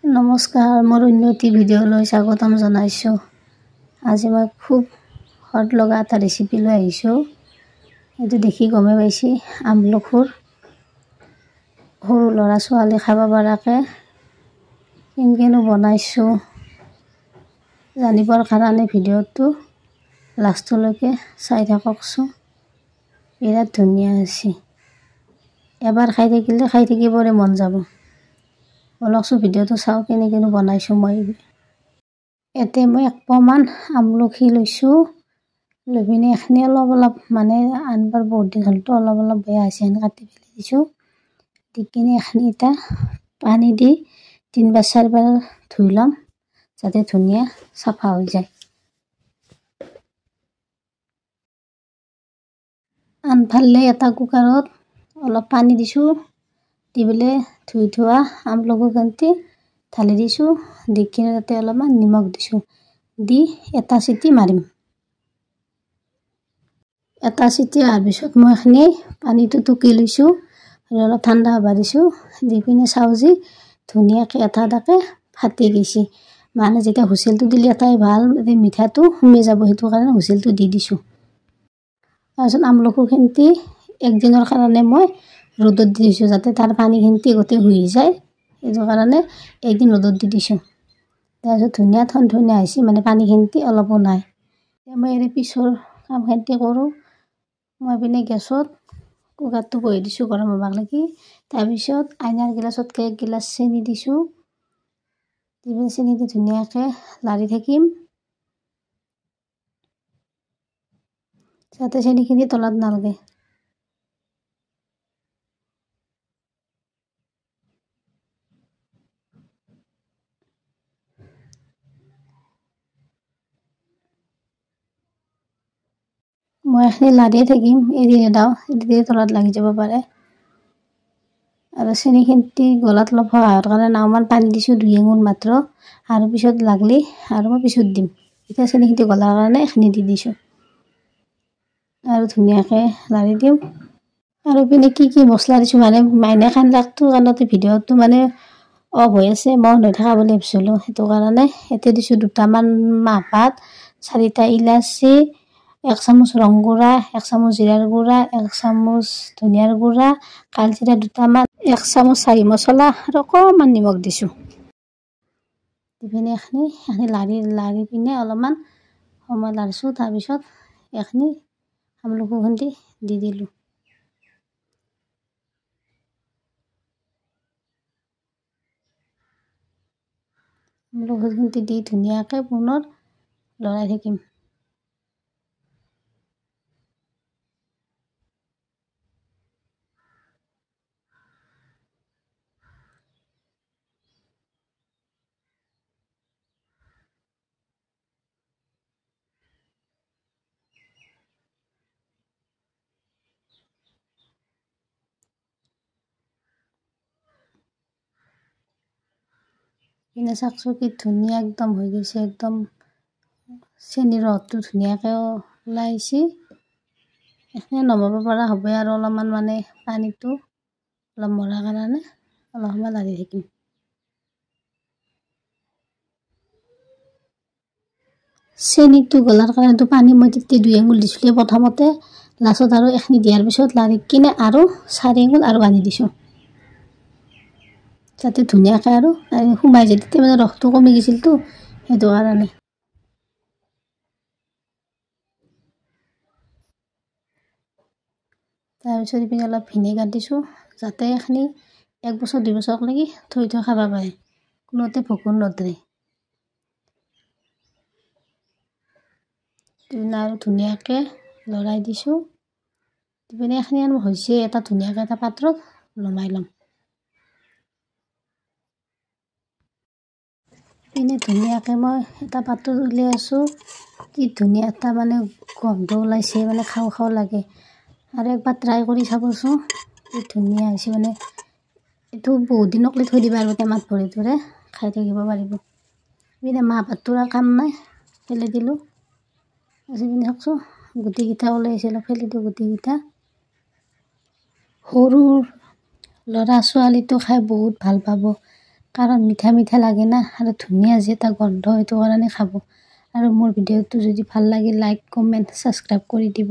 নমস্কাৰ, মোৰ উন্নতি ভিডিঅ'লৈ স্বাগতম জনাইছোঁ। আজি মই খুব হট লগা এটা ৰেচিপি লৈ আহিছোঁ। এইটো দেখি গমে পাইছি আমলখুৰ সৰু ল'ৰা ছোৱালী খাব পৰাকৈ কেনেকৈনো বনাইছোঁ জানিবৰ কাৰণে ভিডিঅ'টো লাষ্টলৈকে চাই থাককচোন। বিৰাট ধুনীয়া হৈছে। এবাৰ খাই থাকিবৰে মন যাব। বলকচোন ভিডিঅ'টো চাওঁ কেনেকৈনো বনাইছোঁ মই। ইয়াতে মই 1 পোৱামান আমলখি লৈছোঁ। লৈ পিনে এইখিনি অলপ মানে আনবাৰ বহুত দিন হ'লতো অলপ বেয়া হৈছে, এনে কাটি পেলাই দিছোঁ। দি কিনে এইখিনি এটা পানী দি 3-4 বাৰ ধুই ল'ম যাতে ধুনীয়া চাফা হৈ যায়। আনফালে এটা কুকাৰত অলপ পানী দিছোঁ, দি পেলাই ধুই থোৱা আমলখিখিনি ঢালি দিছোঁ। দি কিনে তাতে অলপমান নিমখ দিছোঁ, দি এটা চিটি মাৰিম। এটা চিটি অহাৰ পিছত মই এইখিনি পানীটো টুকি লৈছোঁ, অলপ ঠাণ্ডা হ'ব দিছোঁ। দি পিনে চাওঁ যে ধুনীয়াকৈ এটাকে ফাটি গৈছে। মানে যেতিয়া হুইচেলটো দিলে এটাই ভাল, মিঠাটো সোমাই যাব, সেইটো কাৰণে হুইচেলটো দি দিছোঁ। তাৰপিছত আমলখিখিনি একদিনৰ কাৰণে মই ৰ'দত দি দিছোঁ যাতে তাৰ পানীখিনি গোটেই শুহি যায়। সেইটো কাৰণে একদিন ৰ'দত দি দিছোঁ। তাৰপিছত ধুনীয়া থনথনীয়া হৈছে, মানে পানীখিনি অলপো নাই। এতিয়া মই পিছৰ কামখিনি কৰোঁ। মই পিনে গেছত কুকাৰটো বহি দিছোঁ গৰম হ'বৰ লাগি। তাৰপিছত আইনাৰ গিলাচতকৈ 1 গিলাচ চেনি দিছোঁ। দি পিনে চেনি দি ধুনীয়াকৈ লাৰি থাকিম যাতে চেনিখিনি তলত নালাগে। মই এইখিনি লাৰিয়ে থাকিম, এৰি নেদাওঁ, এৰি তলত লাগি যাব পাৰে। আৰু চেনিখিনি গলাত অলপ সহায়ৰ কাৰণে অকণমান পানী দিছোঁ, 2 আঙুল মাত্ৰ। আৰু পিছত লাগলি আৰু মই পিছত দিম। এতিয়া চেনিখিনি গলাৰ কাৰণে এইখিনি দি দিছোঁ আৰু ধুনীয়াকৈ লাৰি দিওঁ। আৰু পিনে কি মছলা দিছোঁ মানে মাইনা কান্দলাকটোৰ কাৰণতে ভিডিঅ'টো মানে অফ হৈ আছে, মই হৈ থকা বুলি ভাবিছিলোঁ। সেইটো কাৰণে ইয়াতে দিছোঁ 2টামান মাহপাত, 4টা ইলাচি, 1 চামুচ ৰং গুড়া, 1 চামুচ জিৰাৰ গুড়া, 1 চামুচ ধনিয়াৰ গুড়া, কালজিৰা 2টামান, 1 চামুচ চাহি মছলা আৰু অকণমান নিমখ দিছোঁ। দি পিনে এইখিনি লাৰি পিনে অলপমান সময় লাৰিছোঁ। তাৰপিছত এইখিনি আমলখিখিনি দি দিলোঁ। আমলখিখিনি দি ধুনীয়াকৈ পুনৰ লৰাই থাকিম। পিনে চাকচো কি ধুনীয়া একদম হৈ গৈছে, একদম চেনিৰ ৰসটো ধুনীয়াকৈ ওলাইছে। এইখিনি নমাব পৰা হ'ব আৰু অলপমান মানে পানীটো অলপ মৰাৰ কাৰণে অলপ সময় লাৰি থাকিম। চেনিটো গলাৰ কাৰণেতো পানী মই তেতিয়া 2 আঙুল দিছিলোঁ প্ৰথমতে, লাষ্টত আৰু এইখিনি দিয়াৰ পিছত লাৰি কিনে আৰু 4 আঙুল আৰু পানী দিছোঁ যাতে ধুনীয়াকৈ আৰু সোমাই যায়। তেতিয়া মানে ৰসটো কমি গৈছিলতো, সেইটো কাৰণে। তাৰপিছত ইপিনে অলপ ভিনেগাৰ দিছোঁ যাতে এইখিনি 1 বছৰ 2 বছৰলৈকে থৈ খাব পাৰে, কোনোতে ভেঁকুৰ নধৰে। আৰু ধুনীয়াকৈ লৰাই দিছোঁ। দি পিনে এইখিনি আৰু হৈছে, এটা ধুনীয়াকৈ এটা পাত্ৰত নমাই ল'ম। পিনে ধুনীয়াকৈ মই এটা পাত্ৰত উলিয়াই আছোঁ। কি ধুনীয়া এটা মানে গন্ধ ওলাইছে, মানে খাওঁ লাগে। আৰু একবাৰ ট্ৰাই কৰি চাবচোন, কি ধুনীয়া হৈছে। মানে এইটো বহুত দিনকলৈ থৈ দিব পাৰিব, টেমাত ভৰি থ'লে খাই থাকিব পাৰিব। পিনে মাহপাতটোৰ কাম নাই, পেলাই দিলোঁ। আজি পিনে চাওকচোন গুটিকেইটা ওলাইছে, অলপ ফেলি দিওঁ গুটিকেইটা। সৰু ল'ৰা ছোৱালীটো খাই বহুত ভাল পাব। কাৰণ মিঠা মিঠা লাগে না আৰু ধুনীয়া যে এটা গন্ধ সেইটো কাৰণে খাব। আৰু মোৰ ভিডিঅ'টো যদি ভাল লাগে লাইক কমেণ্ট ছাবস্ক্ৰাইব কৰি দিব।